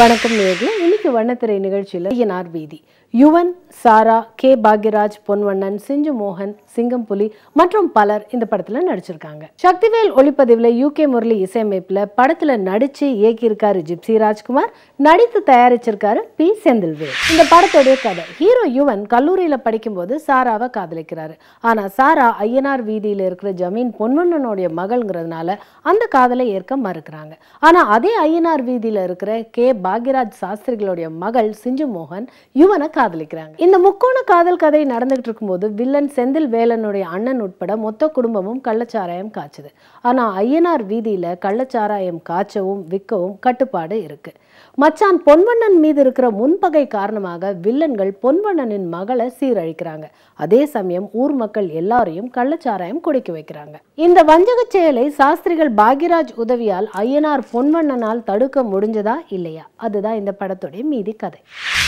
வணக்கம் நேயர்களே. இன்னைக்கு வண்ணத்திரை நிகழ்ச்சியில் ஐயனார் வீதி யுவன், சாரா, கே பாக்யராஜ், பொன்வண்ணன், சிஞ்சு மோகன், சிங்கம்புலி மற்றும் பலர் இந்த படத்துல நடிச்சிருக்காங்க. சக்திவேல் ஒளிப்பதிவுல UK முரளி இசையமைப்புல படத்துல நடிச்சு இயக்கியிருக்காரு ஜிப்சி ராஜ்குமார், நடித்து தயாரிச்சிருக்காரு P செந்தில்வேல். இந்த படத்தோடைய கதை, ஹீரோ யுவன் கல்லூரியில படிக்கும்போது சாராவை காதலிக்கிறாரு. ஆனா சாரா ஐயனார் வீதியில இருக்கிற ஜமீன் பொன்வண்ணனுடைய மகள்ங்கிறதுனால அந்த காதலை ஏற்க மறுக்கிறாங்க. ஆனா அதே ஐயனார் வீதியில இருக்கிற கே பாக்யராஜ் சாஸ்திரிகளுடைய மகள் சிஞ்சு மோகன் யுவனை காதலிக்கிறாங்க. இந்த முக்கோண காதல் கதை நடந்துகிட்டு இருக்கும்போது வில்லன் செந்தில் வேலனுடைய அண்ணன் உட்பட மொத்த குடும்பமும் கள்ளச்சாராயம் காய்ச்சுது. ஆனா ஐயனார் வீதியில கள்ளச்சாராயம் காய்ச்சவும் விற்கவும் கட்டுப்பாடு இருக்கு. மச்சான் பொன்வண்ணன் மீது இருக்கிற முன்பகை காரணமாக வில்லன்கள் பொன்வண்ணனின் மகளை சீரழிக்கிறாங்க. அதே சமயம் ஊர் மக்கள் எல்லாரையும் கள்ளச்சாராயம் குடிக்க வைக்கிறாங்க. இந்த வஞ்சக செயலை சாஸ்திரிகள் பாக்யராஜ் உதவியால் ஐயனார் பொன்வண்ணனால் தடுக்க முடிஞ்சதா இல்லையா? அதுதான் இந்த படத்துடைய மீதி கதை.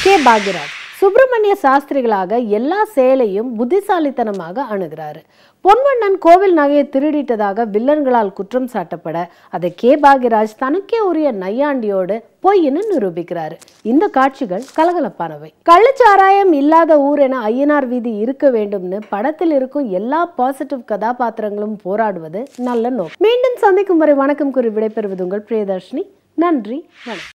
கே பாக்யராஜ் சுப்பிரமணிய சாஸ்திரிகளாக எல்லா செயலையும் புத்திசாலித்தனமாக அணுகிறாரு. பொன்வண்ணன் கோவில் நகையை திருடிட்டதாக வில்லன்களால் குற்றம் சாட்டப்பட அதை கே பாக்யராஜ் தனக்கே உரிய நையாண்டியோடு பொய்ன்னு நிரூபிக்கிறாரு. இந்த காட்சிகள் கலகலப்பானவை. கள்ளச்சாராயம் இல்லாத ஊர் என ஐயனார் வீதி இருக்க வேண்டும்னு படத்தில் இருக்கும் எல்லா பாசிட்டிவ் கதாபாத்திரங்களும் போராடுவது நல்ல நோக்கம். மீண்டும் சந்திக்கும் வரை வணக்கம் கூறி விடைபெறுவது உங்கள் பிரியதர்ஷினி. நன்றி, வணக்கம்.